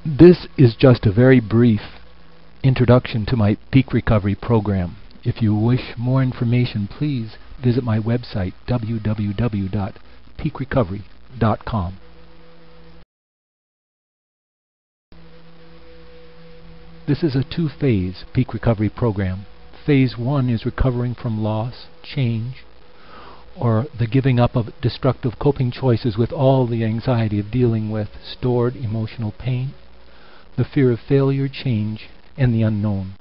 This is just a very brief introduction to my peak recovery program. If you wish more information, please visit my website, www.peakrecovery.com. This is a two-phase peak recovery program. Phase 1 is recovering from loss, change, or the giving up of destructive coping choices with all the anxiety of dealing with stored emotional pain, the fear of failure, change, and the unknown.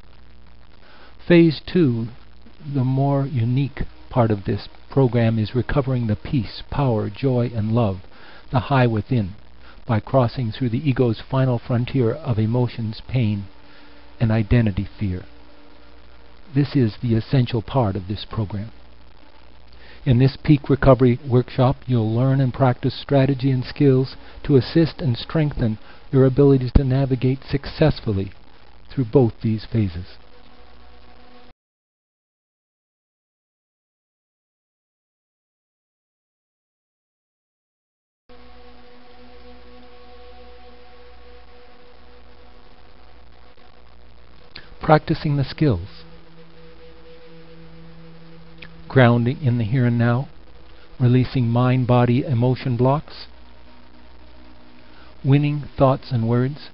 Phase 2, the more unique part of this program, is recovering the peace, power, joy, and love, the high within, by crossing through the ego's final frontier of emotions, pain, and identity fear. This is the essential part of this program. In this peak recovery workshop, you'll learn and practice strategy and skills to assist and strengthen your abilities to navigate successfully through both these phases. Practicing the skills. Grounding in the here and now, releasing mind, body, emotion blocks, winning thoughts and words,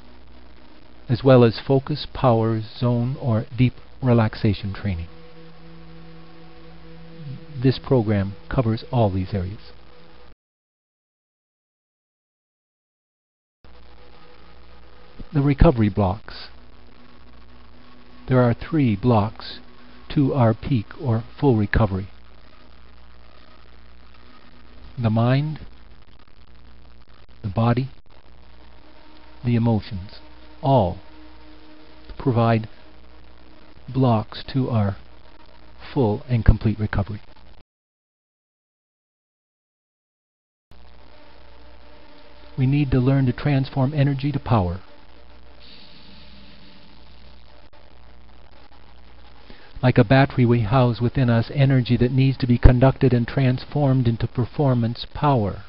as well as focus, power, zone, or deep relaxation training. This program covers all these areas. The recovery blocks. There are 3 blocks to our peak or full recovery. The mind, the body, the emotions, all provide blocks to our full and complete recovery. We need to learn to transform energy to power. Like a battery, we house within us energy that needs to be conducted and transformed into performance power.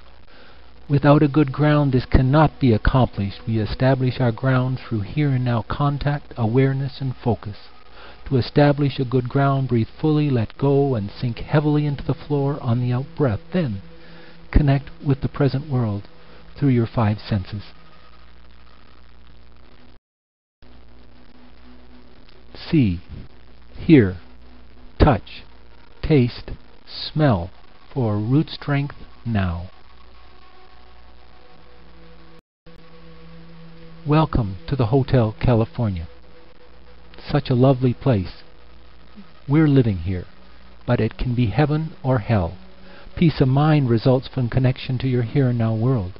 Without a good ground, this cannot be accomplished. We establish our ground through here and now contact, awareness, and focus. To establish a good ground, breathe fully, let go, and sink heavily into the floor on the out-breath. Then, connect with the present world through your 5 senses. See, hear, touch, taste, smell for root strength now. Welcome to the Hotel California. Such a lovely place. We're living here, but it can be heaven or hell. Peace of mind results from connection to your here and now world.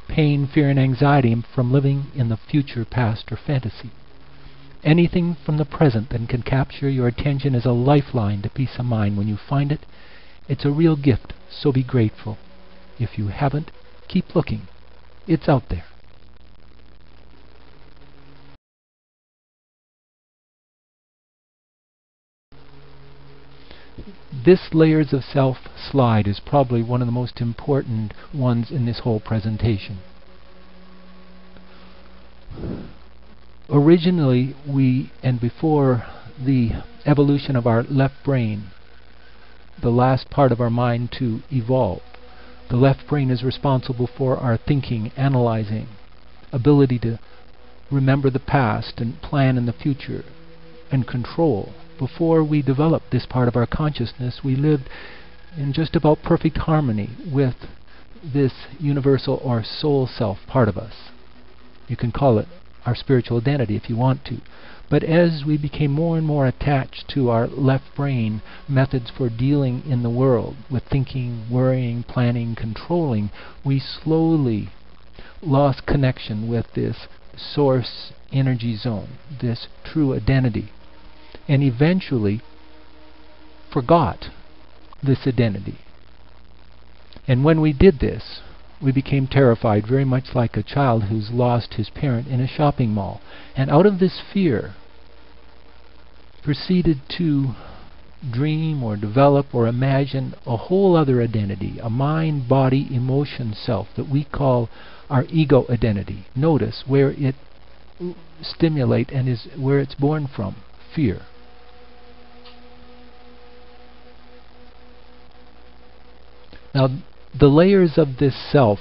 Pain, fear, and anxiety from living in the future, past, or fantasy. Anything from the present that can capture your attention is a lifeline to peace of mind. When you find it, it's a real gift, so be grateful. If you haven't, keep looking. It's out there. This Layers of Self slide is probably one of the most important ones in this whole presentation. Originally, and before the evolution of our left brain, the last part of our mind to evolve, the left brain is responsible for our thinking, analyzing, ability to remember the past and plan in the future, and control. Before we developed this part of our consciousness, we lived in just about perfect harmony with this universal or soul self part of us. You can call it our spiritual identity if you want to. But as we became more and more attached to our left brain methods for dealing in the world, with thinking, worrying, planning, controlling, we slowly lost connection with this source energy zone, this true identity, and eventually forgot this identity. And when we did this, we became terrified, very much like a child who's lost his parent in a shopping mall. And out of this fear proceeded to dream or develop or imagine a whole other identity, a mind, body, emotion self that we call our ego identity. Notice where it stimulates and is where it's born from: fear. Now, the layers of this self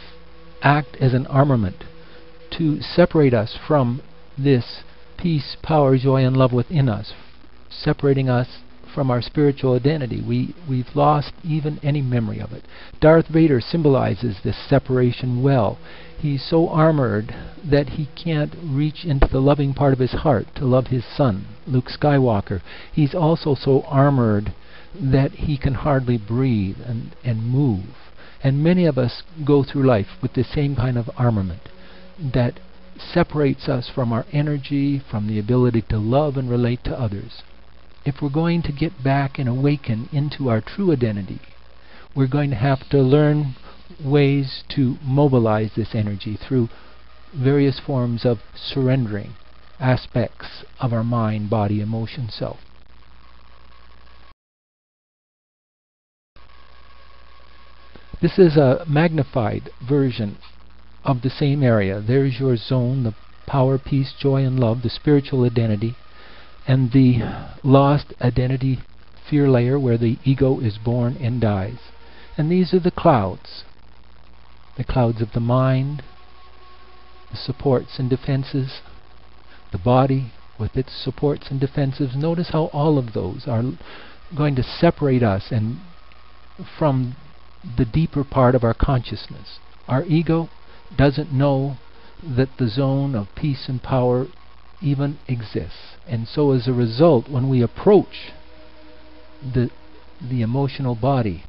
act as an armament to separate us from this peace, power, joy, and love within us, separating us from our spiritual identity. We've lost even any memory of it. Darth Vader symbolizes this separation well. He's so armored that he can't reach into the loving part of his heart to love his son, Luke Skywalker. He's also so armored that he can hardly breathe and move. And many of us go through life with the same kind of armament that separates us from our energy, from the ability to love and relate to others. If we're going to get back and awaken into our true identity, we're going to have to learn ways to mobilize this energy through various forms of surrendering aspects of our mind, body, emotion, self. This is a magnified version of the same area. There's your zone, the power, peace, joy, and love, the spiritual identity, and the lost identity fear layer where the ego is born and dies. And these are the clouds of the mind, the supports and defenses, the body with its supports and defenses. Notice how all of those are going to separate us and from the deeper part of our consciousness. Our ego doesn't know that the zone of peace and power even exists. And so as a result, when we approach the emotional body,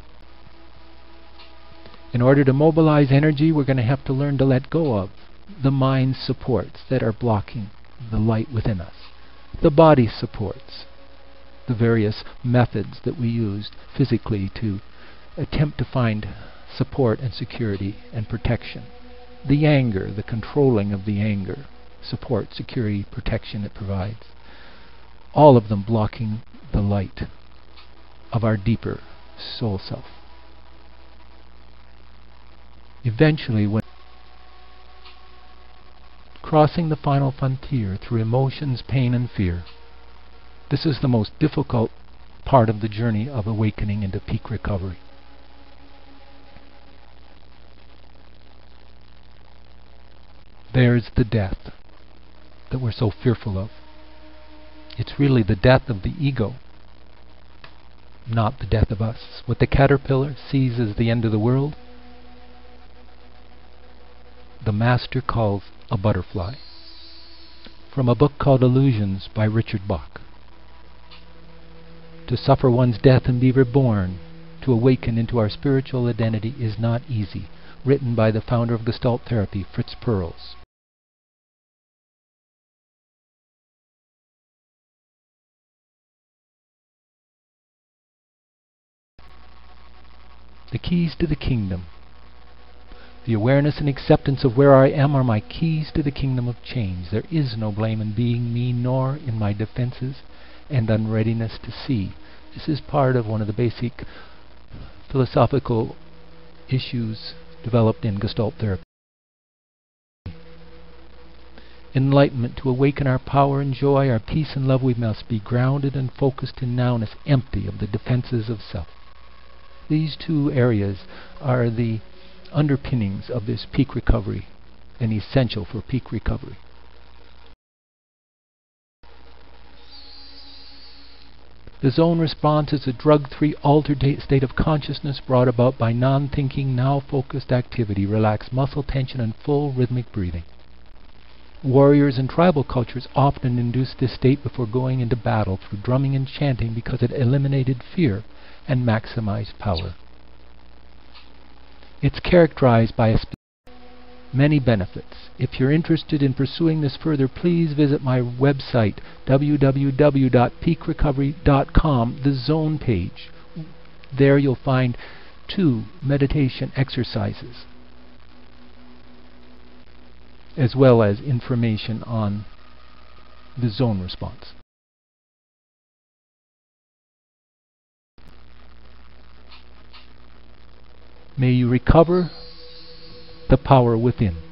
in order to mobilize energy, we're going to have to learn to let go of the mind supports that are blocking the light within us. The body supports, the various methods that we used physically to attempt to find support and security and protection. The anger, the controlling of the anger, support, security, protection it provides. All of them blocking the light of our deeper soul self. Eventually, when crossing the final frontier through emotions, pain, and fear, this is the most difficult part of the journey of awakening into peak recovery. There's the death that we're so fearful of. It's really the death of the ego, not the death of us. What the caterpillar sees as the end of the world, the master calls a butterfly. From a book called Illusions by Richard Bach. To suffer one's death and be reborn, to awaken into our spiritual identity, is not easy. Written by the founder of Gestalt therapy, Fritz Perls. The keys to the kingdom. The awareness and acceptance of where I am are my keys to the kingdom of change. There is no blame in being me, nor in my defenses and unreadiness to see. This is part of one of the basic philosophical issues developed in Gestalt therapy. Enlightenment, to awaken our power and joy, our peace and love, we must be grounded and focused in nowness, empty of the defenses of self. These two areas are the underpinnings of this peak recovery and essential for peak recovery. The zone response is a drug-free altered state of consciousness brought about by non-thinking, now-focused activity, relaxed muscle tension, and full rhythmic breathing. Warriors in tribal cultures often induced this state before going into battle through drumming and chanting because it eliminated fear and maximized power. It's characterized by many benefits. If you're interested in pursuing this further, please visit my website, www.peakrecovery.com, the zone page. There you'll find 2 meditation exercises, as well as information on the zone response. May you recover the power within.